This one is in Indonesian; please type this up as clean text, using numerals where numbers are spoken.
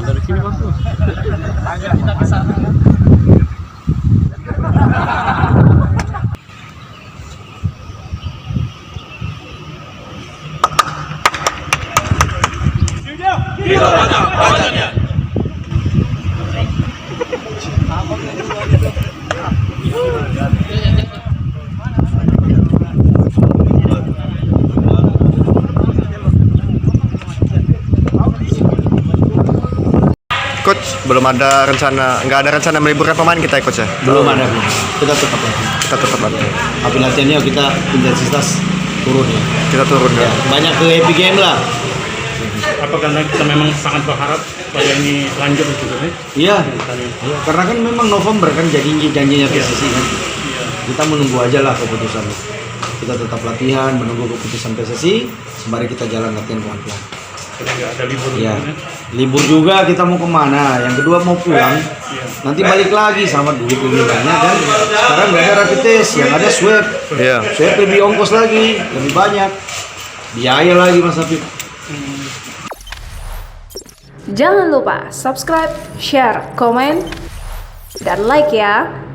Dari sini bagus. Kita ke sana. Coach, belum ada rencana, nggak ada rencana meliburkan pemain kita ya Coach ya? Belum ada, belum. Kita tetap latihan. Kita tetap latihan. Tapi latihannya kita intensitas turun ya. Kita turun ya. Banyak ke happy game lah. Apa karena kita memang sangat berharap supaya ini lanjut gitu kan? Iya. Karena kan memang November kan janjinya PSSI kan. Kita menunggu aja lah keputusan. Kita tetap latihan, menunggu keputusan PSSI, sembari kita jalan latihan pelan-pelan. Jadi nggak ada libur Iya. gitu kan? Libur juga kita mau kemana? Yang kedua mau pulang. Nanti balik lagi sama duit lebih banyak kan. Sekarang nggak ada rapid test, yang ada swab. Iya. Swab lebih ongkos lagi, lebih banyak. Biaya lagi Mas Afif. Jangan lupa subscribe, share, komen, dan like ya.